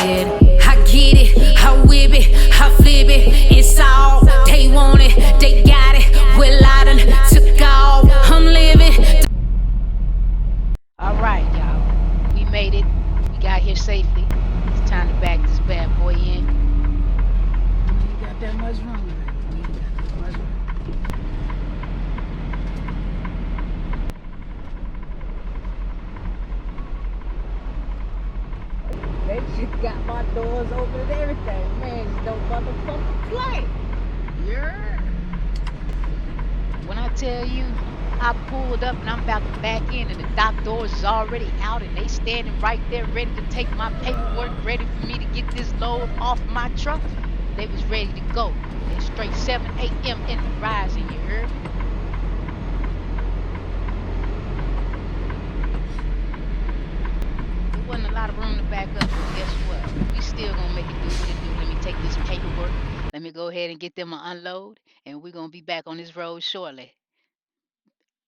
with it. I get it, I whip it, I flip it. It's all they want it, they got it. Well, I done took off, I'm living. All right, y'all. We made it. We got here safely. It's time to back this bad boy in. We ain't got that much room back. We ain't got that much room. They just got my doors open and everything. Man, just don't motherfucking play. Yeah. When I tell you, I pulled up and I'm about to back in and the dock doors is already out and they standing right there ready to take my paperwork, ready for me to get this load off my truck. They was ready to go. It's straight 7 a.m. in the rising, you heard? It wasn't a lot of room to back up, but guess what? We still gonna make it do what it do. Let me take this paperwork. Let me go ahead and get them an unload, and we're gonna be back on this road shortly.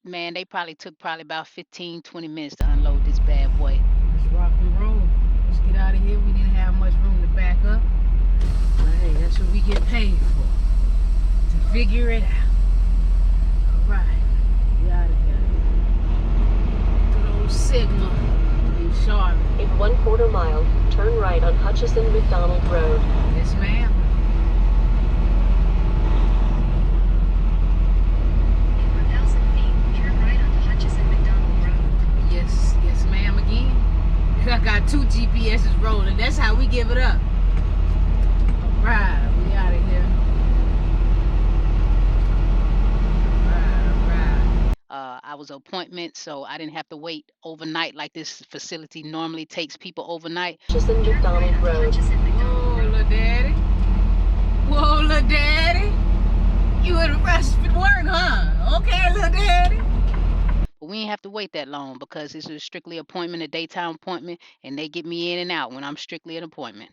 Man, they probably took about 15, 20 minutes to unload this bad boy. Let's rock and roll. Let's get out of here. We didn't have much room to back up. But hey, that's what we get paid for. To figure it out. Alright. We out of here. Good old Sigma in Charlotte. In 1/4 mile, turn right on Hutchison McDonald Road. Yes, ma'am. In 1,000 feet, turn right onto Hutchison McDonald Road. Yes, yes, ma'am, again. I got 2 GPSs rolling. That's how we give it up. Alright, we out of here. Alright. I was appointment, so I didn't have to wait overnight like this facility normally takes people overnight. Hutchison Turn right McDonald onto Road. Hutchison McDonald Whoa, Road. little daddy. Whoa, little daddy. You in a rush for work, huh? Okay, little daddy. But we ain't have to wait that long because this is strictly appointment, a daytime appointment, and they get me in and out when I'm strictly an appointment.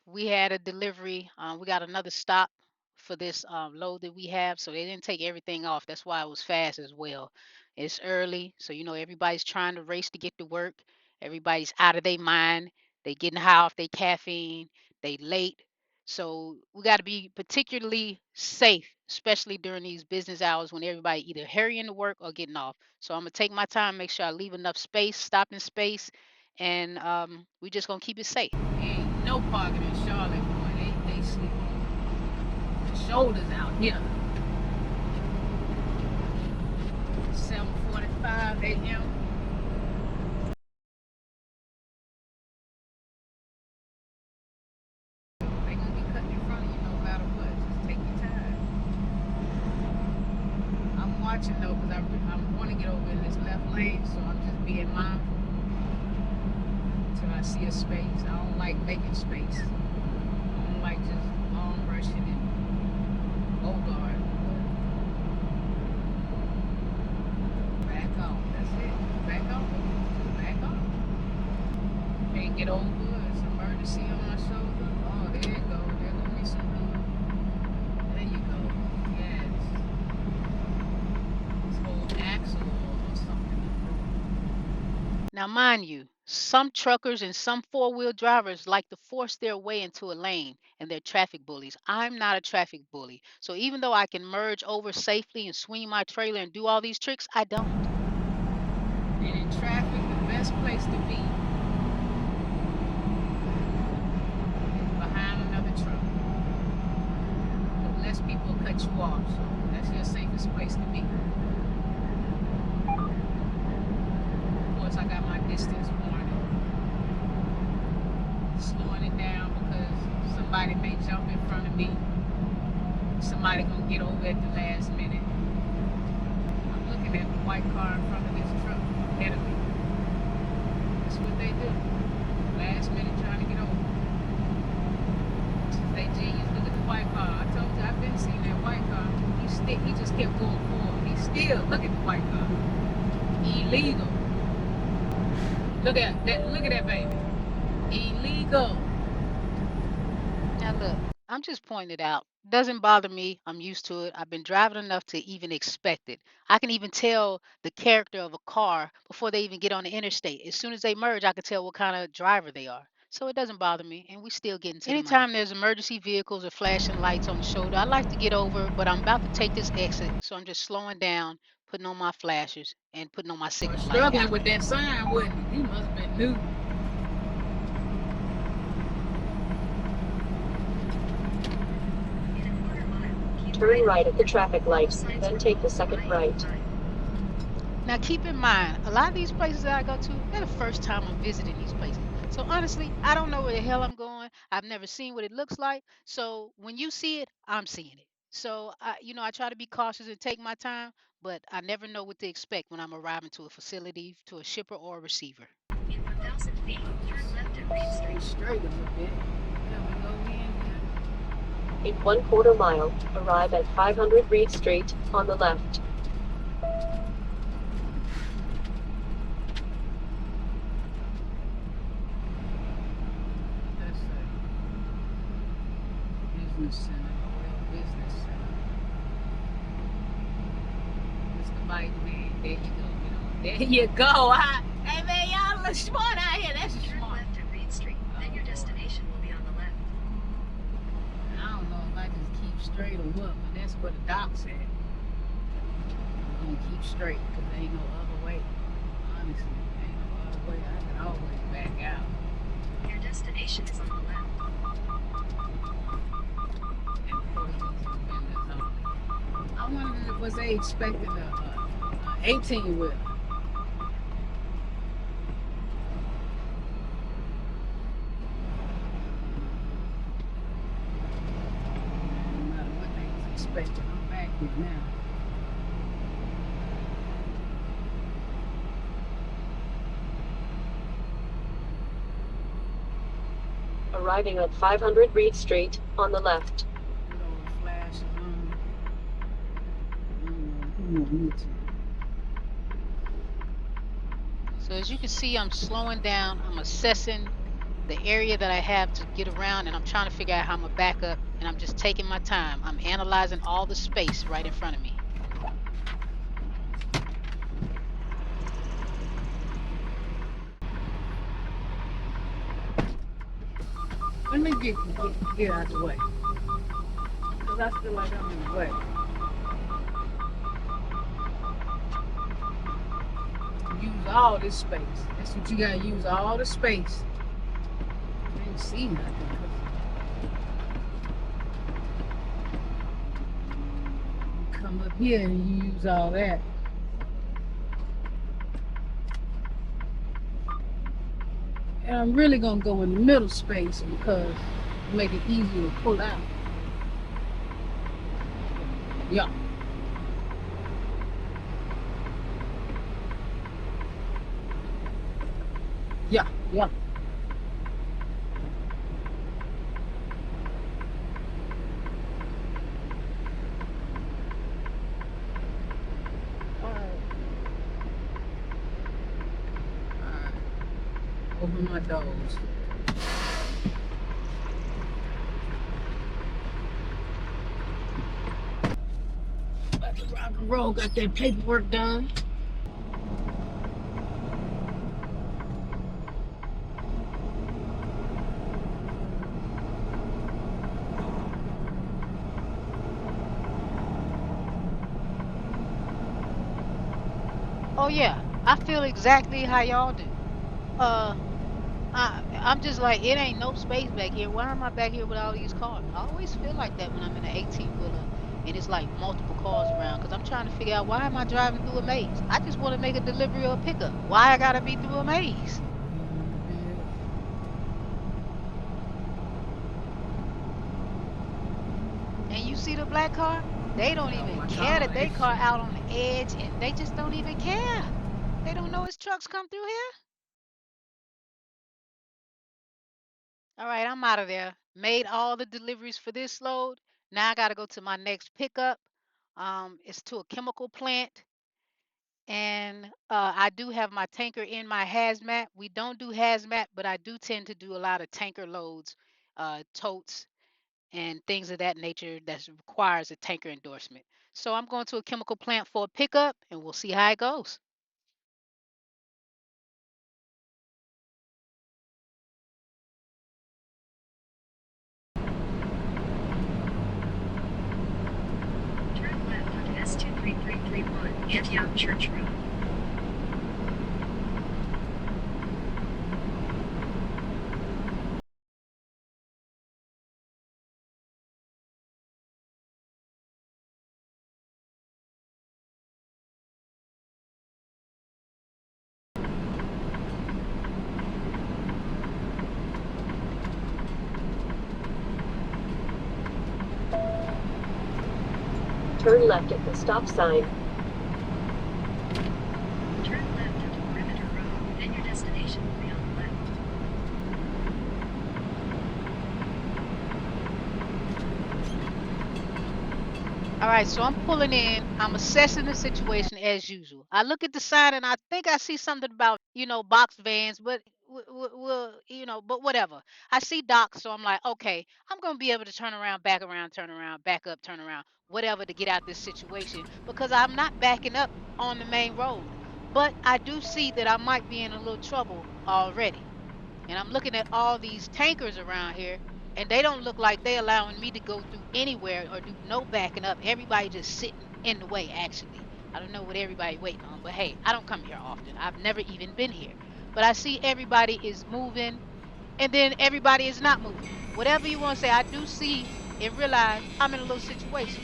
We had a delivery. We got another stop for this load that we have, so they didn't take everything off. That's why it was fast as well. It's early, so everybody's trying to race to get to work. Everybody's out of their mind. They getting high off their caffeine. They late, so we got to be particularly safe, especially during these business hours when everybody either hurrying to work or getting off. So I'm gonna take my time, make sure I leave enough space, stopping space, and we just gonna keep it safe. Ain't no parking in Charlotte, boy. They sleep on the shoulders out here. 7:45 a.m. They gonna be cutting in front of you no matter what. Just take your time. I'm watching though because I want to get over in this left lane, so I'm just being mindful until I see a space. I don't like making space. I don't like just long rushing and bogart. Back off. That's it. Back off. Back off. Can't get over. It's an emergency on my shoulder. Oh, there you go. There gonna be some room. There you go. Yes. This whole axle or something. Now, mind you, some truckers and some four-wheel drivers like to force their way into a lane and they're traffic bullies. I'm not a traffic bully. So even though I can merge over safely and swing my trailer and do all these tricks, I don't. And in traffic, the best place to be is behind another truck. Less people cut you off, so that's your safest place to be. Of course, I got my distance warning. Slowing it down because somebody may jump in front of me. Somebody gonna get over at the last minute. I'm looking at the white car in front of this truck ahead of me. That's what they do. Last minute trying to get over. They genius. Look at the white car. I told you I've been seeing that white car. He just kept going forward. He still look at the white car. Illegal. Look at that baby. Illegal. Now look, I'm just pointing it out. Doesn't bother me. I'm used to it. I've been driving enough to even expect it. I can even tell the character of a car before they even get on the interstate. As soon as they merge, I can tell what kind of driver they are. So it doesn't bother me, and we still getting to the money. Anytime there's emergency vehicles or flashing lights on the shoulder, I like to get over, but I'm about to take this exit, so I'm just slowing down, putting on my flashers, and putting on my signal light. Struggling with that sign, wasn't you? You must have been new. In a quarter mile, keep Turn right at the near traffic all light, signs then are take the closed on second right-hand right. side. Now, keep in mind, a lot of these places that I go to, they're the first time I'm visiting these places. So honestly, I don't know where the hell I'm going. I've never seen what it looks like. So when you see it, I'm seeing it. So I try to be cautious and take my time, but I never know what to expect when I'm arriving to a facility, to a shipper or a receiver. In 1,000 feet, turn left at Reed Street. Straight a little bit. There we go again. In 1/4 mile, arrive at 500 Reed Street, on the left. That's a business center. Well, business center. Mr. Mike, man, there you go. There you go. Hey, man, y'all look smart out here. That's Turn smart. left at Reed Street, then your destination will be on the left. I don't know if I just keep straight or what, but that's what the doc said. I'm gonna keep straight because there ain't no other way. Honestly, there ain't no other way. I can always back out. Your destination is on the left. And for these vendors only. I wondered, was they expecting a 18 wheeler? No matter what they was expecting, I'm back here now. Arriving at 500 Reed Street, on the left. Good old flash on. Who want me to? So as you can see, I'm slowing down. I'm assessing the area that I have to get around, and I'm trying to figure out how I'm gonna back up, and I'm just taking my time. I'm analyzing all the space right in front of me. Let me get out the way. Because I feel like I'm in the way. Use all this space. That's what you gotta use, all the space. I ain't see nothing. You come up here and you use all that. And I'm really gonna go in the middle space because it make it easier to pull out. Yeah. Yeah, yeah. Alright. Alright. Open my doors. About to rock and roll, got that paperwork done. Oh yeah, I feel exactly how y'all do. Uh, I'm just like, it ain't no space back here. Why am I back here with all these cars? I always feel like that when I'm in an 18 wheeler and it's like multiple cars around because I'm trying to figure out, why am I driving through a maze? I just want to make a delivery or a pickup. Why I gotta be through a maze? And you see the black car? They don't even care that they car out on the edge, and they just don't even care. They don't know his trucks come through here. All right, I'm out of there. Made all the deliveries for this load. Now I got to go to my next pickup. It's to a chemical plant. And I do have my tanker in my hazmat. We don't do hazmat, but I do tend to do a lot of tanker loads, totes, and things of that nature that requires a tanker endorsement. So I'm going to a chemical plant for a pickup, and we'll see how it goes. Antioch Church Road. Turn left at the stop sign. Turn left onto Perimeter Road, then your destination will be on the left. All right, so I'm pulling in. I'm assessing the situation as usual. I look at the sign and I think I see something about, box vans, but but whatever. I see docks, so I'm like, okay, I'm gonna be able to turn around, back up, turn around, whatever to get out this situation because I'm not backing up on the main road. But I do see that I might be in a little trouble already. And I'm looking at all these tankers around here, and they don't look like they allowing me to go through anywhere or do no backing up. Everybody just sitting in the way, actually. I don't know what everybody waiting on, but hey, I don't come here often. I've never even been here. But I see everybody is moving and then everybody is not moving. Whatever you want to say, I do see and realize I'm in a little situation.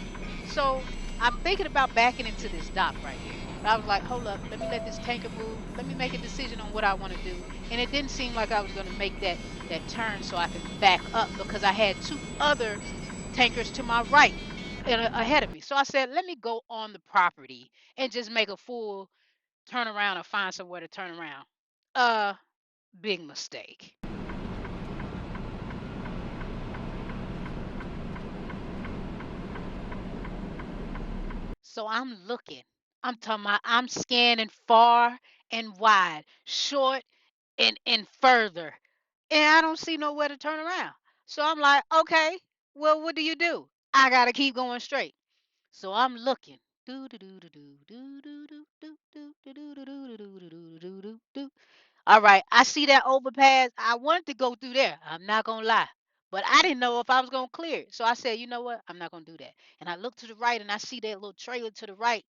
So I'm thinking about backing into this dock right here. But I was like, hold up, let me let this tanker move. Let me make a decision on what I want to do. And it didn't seem like I was going to make that turn so I can back up because I had two other tankers to my right and ahead of me. So I said, let me go on the property and just make a full turn around or find somewhere to turn around. Uh, Big mistake. So I'm looking. I'm talking about I'm scanning far and wide, short and further. And I don't see nowhere to turn around. So I'm like, okay, well, what do you do? I gotta keep going straight. So I'm looking. Do do do do do do do do do do do do do do do do do do do. All right, I see that overpass. I wanted to go through there. I'm not gonna lie. But I didn't know if I was gonna clear it. So I said, you know what? I'm not gonna do that. And I look to the right and I see that little trailer to the right.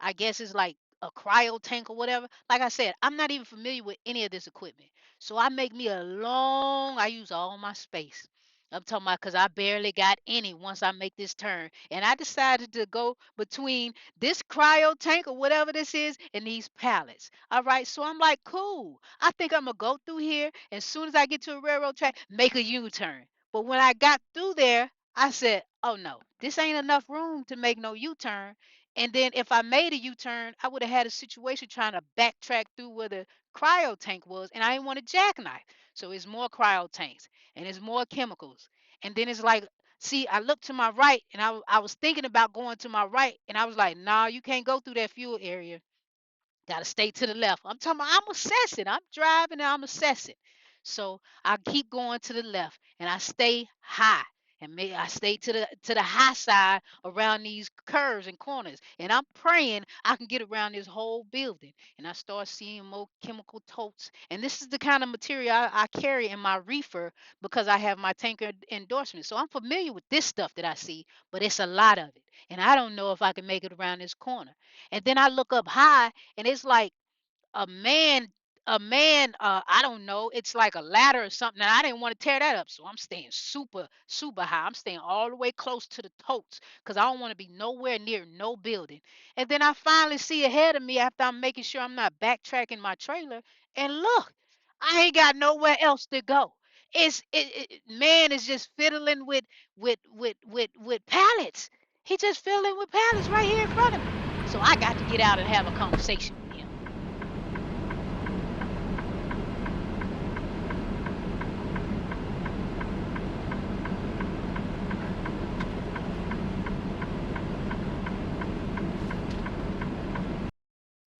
I guess it's like a cryo tank or whatever. Like I said, I'm not even familiar with any of this equipment. So I make me I use all my space. I'm talking about because I barely got any once I make this turn. And I decided to go between this cryo tank or whatever this is and these pallets. All right. So I'm like, cool. I think I'm going to go through here. As soon as I get to a railroad track, make a U turn. But when I got through there, I said, oh no, this ain't enough room to make no U turn. And then if I made a U-turn, I would have had a situation trying to backtrack through where the cryo tank was, and I didn't want to jackknife. So it's more cryo tanks and it's more chemicals. And then it's like, see, I looked to my right and I was thinking about going to my right, and I was like, nah, you can't go through that fuel area. Gotta stay to the left. I'm talking about I'm assessing. I'm driving and I'm assessing. So I keep going to the left and I stay high. And maybe I stay to the high side around these curves and corners. And I'm praying I can get around this whole building. And I start seeing more chemical totes. And this is the kind of material I carry in my reefer because I have my tanker endorsement. So I'm familiar with this stuff that I see, but it's a lot of it. And I don't know if I can make it around this corner. And then I look up high and it's like a man I don't know, it's like a ladder or something, and I didn't want to tear that up, so I'm staying super high. I'm staying all the way close to the totes because I don't want to be nowhere near no building. And then I finally see ahead of me after I'm making sure I'm not backtracking my trailer, and look, I ain't got nowhere else to go. Man is just fiddling with pallets. He just fiddling with pallets right here in front of me. So I got to get out and have a conversation with him.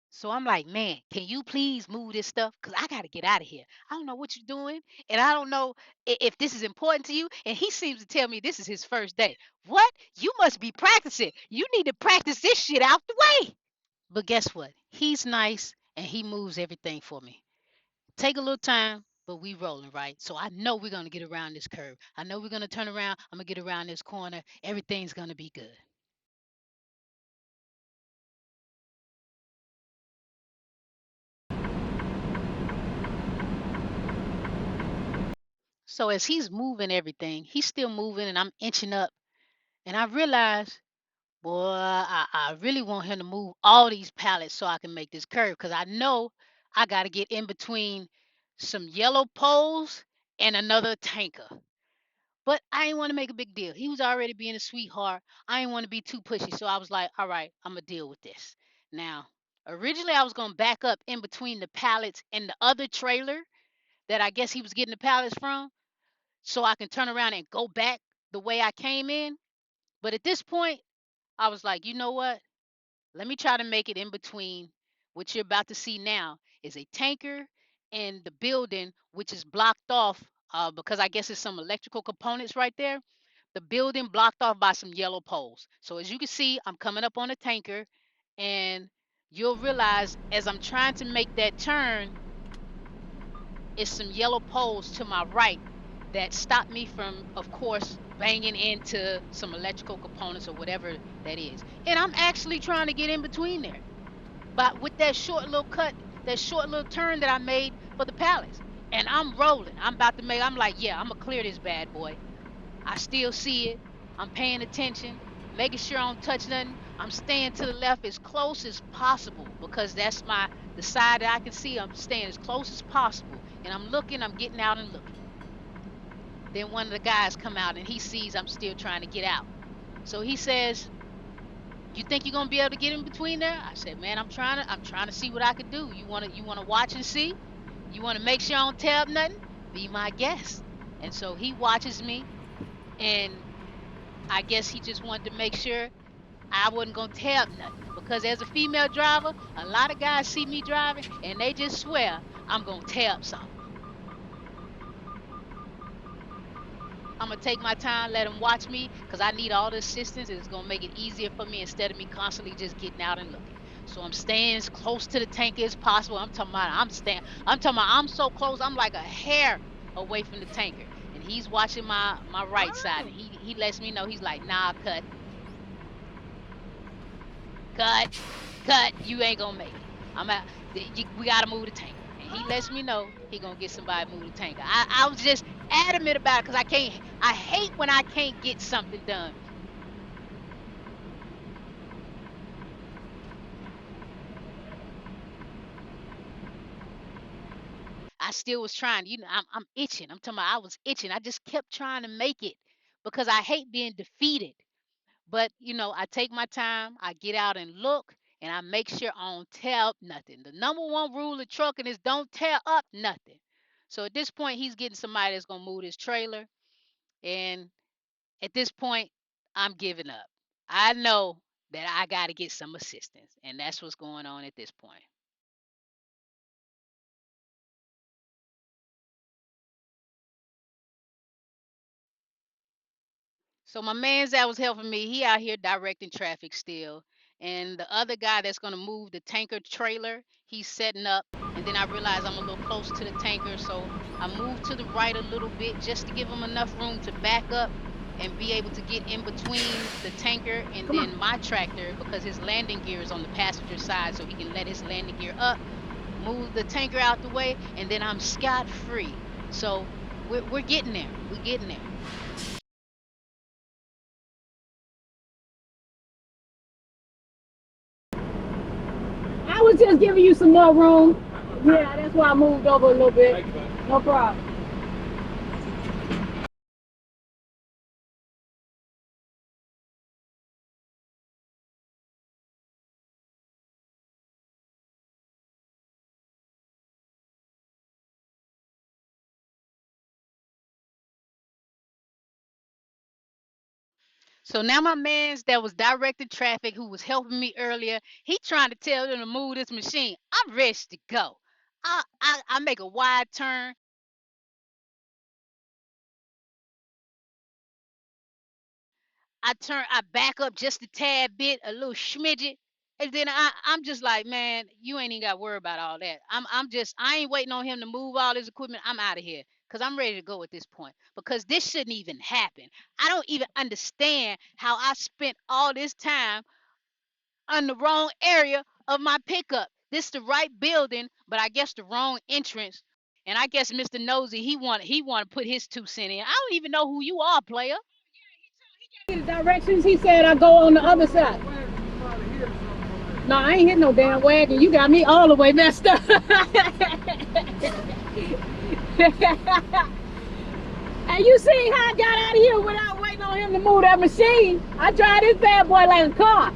So I'm like, man, can you please move this stuff? Because I got to get out of here. I don't know what you're doing. And I don't know if this is important to you. And he seems to tell me this is his first day. What? You must be practicing. You need to practice this shit out the way. But guess what? He's nice and he moves everything for me. Take a little time, but we rolling, right? So I know we're going to get around this curve. I know we're going to turn around. I'm going to get around this corner. Everything's going to be good. So as he's moving everything, he's still moving and I'm inching up. And I realized, boy, I really want him to move all these pallets so I can make this curve because I know I got to get in between some yellow poles and another tanker. But I didn't want to make a big deal. He was already being a sweetheart. I didn't want to be too pushy. So I was like, all right, I'm going to deal with this. Now, originally I was going to back up in between the pallets and the other trailer that I guess he was getting the pallets from so I can turn around and go back the way I came in. But at this point, I was like, you know what? Let me try to make it in between. What you're about to see now is a tanker and the building, which is blocked off because I guess it's some electrical components right there. The building blocked off by some yellow poles. So as you can see, I'm coming up on a tanker, and you'll realize as I'm trying to make that turn, it's some yellow poles to my right that stop me from, of course, banging into some electrical components or whatever that is. And I'm actually trying to get in between there. But with that short little cut, that short little turn that I made for the palace. And I'm rolling. I'm like, yeah, I'm gonna clear this bad boy. I still see it. I'm paying attention, making sure I don't touch nothing. I'm staying to the left as close as possible because that's the side that I can see. I'm staying as close as possible. And I'm getting out and looking. Then one of the guys come out and he sees I'm still trying to get out. So he says, "You think you're gonna be able to get in between there?" I said, "Man, I'm trying to see what I could do. You wanna watch and see? You wanna make sure I don't tear up nothing? Be my guest." And so he watches me, and I guess he just wanted to make sure I wasn't gonna tear up nothing. Because as a female driver, a lot of guys see me driving and they just swear I'm gonna tear up something. I'm gonna take my time, let him watch me, because I need all the assistance. It's gonna make it easier for me instead of me constantly just getting out and looking. So I'm staying as close to the tanker as possible. I'm talking about I'm so close, I'm like a hair away from the tanker. And he's watching my right side and he lets me know, he's like, nah, cut, you ain't gonna make it. We gotta move the tanker. And he lets me know he gonna get somebody to move the tanker. I was just adamant about it because I hate when I can't get something done. I still was trying, I'm itching. I'm talking about I was itching. I just kept trying to make it because I hate being defeated. But I take my time, I get out and look, and I make sure I don't tear up nothing. The number one rule of trucking is don't tear up nothing. So at this point, he's getting somebody that's gonna move this trailer, and at this point, I'm giving up. I know that I got to get some assistance, and that's what's going on at this point. So my man's that was helping me, he out here directing traffic still. And the other guy that's gonna move the tanker trailer, he's setting up. And then I realize I'm a little close to the tanker, so I move to the right a little bit just to give him enough room to back up and be able to get in between the tanker and then my tractor because his landing gear is on the passenger side, so he can let his landing gear up, move the tanker out the way, and then I'm scot free. So we're getting there. We're getting there. I was just giving you some more room. Yeah, that's why I moved over a little bit. No problem. So now my man's that was directing traffic, who was helping me earlier, he trying to tell them to move this machine. I'm ready to go. I make a wide turn. I back up just a tad bit, a little schmidget. And then I'm just like, man, you ain't even got to worry about all that. I ain't waiting on him to move all his equipment. I'm out of here because I'm ready to go at this point because this shouldn't even happen. I don't even understand how I spent all this time on the wrong area of my pickup. This the right building, but I guess the wrong entrance. And I guess Mr. Nosy, he want to put his 2 cents in. I don't even know who you are, player. The directions, he said I go on the other side. No, I ain't hit no damn wagon. You got me all the way messed up. And you see how I got out of here without waiting on him to move that machine? I drive this bad boy like a car.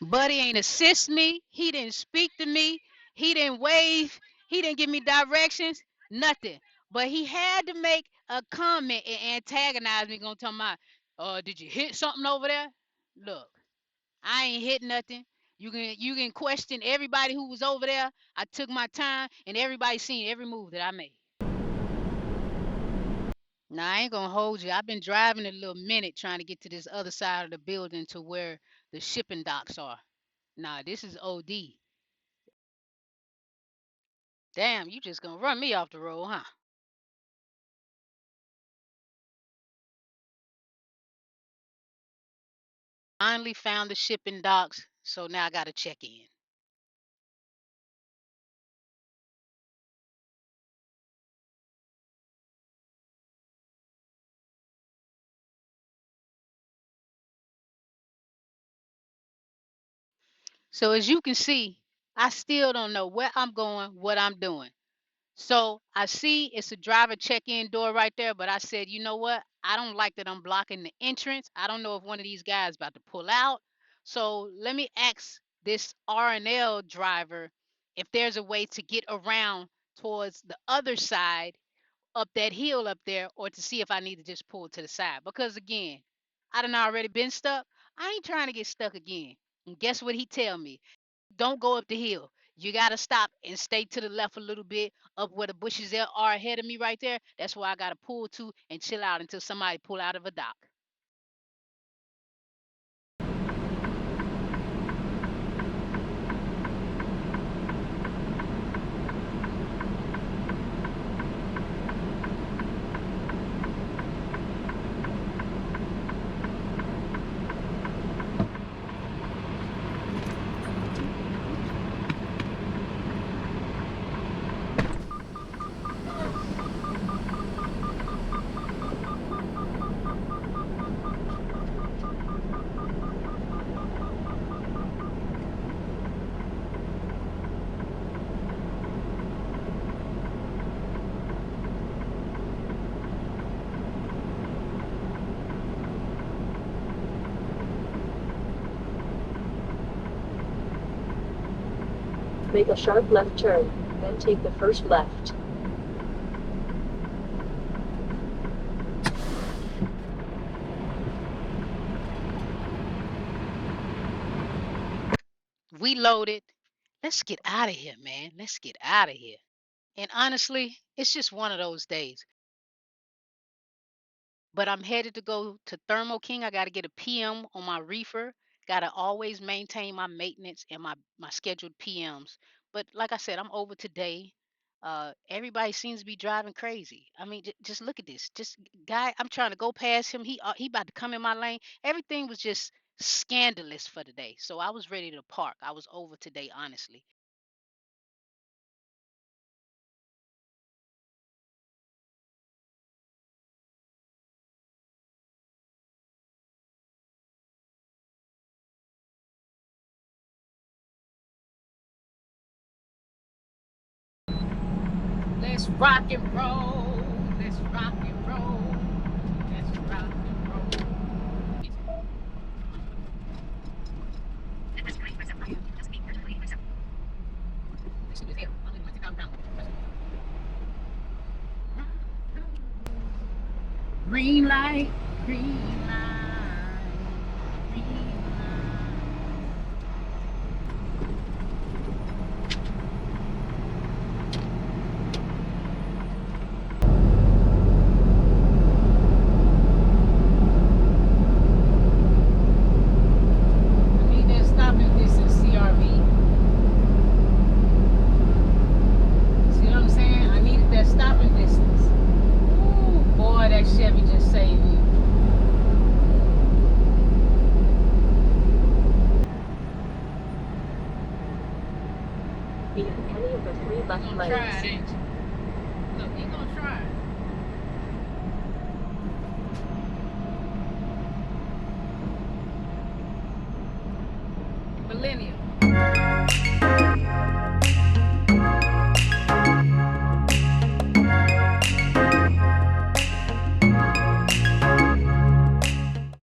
Buddy ain't assist me. He didn't speak to me. He didn't wave. He didn't give me directions. Nothing. But he had to make a comment and antagonize me. Gonna tell my, did you hit something over there? Look, I ain't hit nothing. You can question everybody who was over there. I took my time, and everybody seen every move that I made. Now I ain't gonna hold you. I've been driving a little minute trying to get to this other side of the building to where the shipping docks are. Nah, this is OD. Damn, you just gonna run me off the road, huh? Finally found the shipping docks, so now I gotta check in. So as you can see, I still don't know where I'm going, what I'm doing. So I see it's a driver check-in door right there, but I said, you know what? I don't like that I'm blocking the entrance. I don't know if one of these guys about to pull out. So let me ask this R&L driver if there's a way to get around towards the other side up that hill up there, or to see if I need to just pull to the side. Because again, I done already been stuck. I ain't trying to get stuck again. And guess what he tell me? Don't go up the hill. You gotta stop and stay to the left a little bit, up where the bushes there are ahead of me right there. That's where I gotta pull to and chill out until somebody pull out of a dock. Make a sharp left turn, then take the first left. We loaded. Let's get out of here, man. Let's get out of here. And honestly, it's just one of those days. But I'm headed to go to Thermo King. I got to get a PM on my reefer. Got to always maintain my maintenance and my scheduled PMs. But like I said, I'm over today. Everybody seems to be driving crazy. I mean, just look at this. Just guy, I'm trying to go past him. He about to come in my lane. Everything was just scandalous for today. So I was ready to park. I was over today, honestly. Let's rock and roll. Let's rock and roll. Let's rock and roll. Green light, green light, green light. I need that stopping distance, CRV. See what I'm saying? I needed that stopping distance. Ooh, boy, that Chevy just saved me. be in any of the 3 You left gonna try it, lanes. ain't you? Look, he gonna try it. Millennial.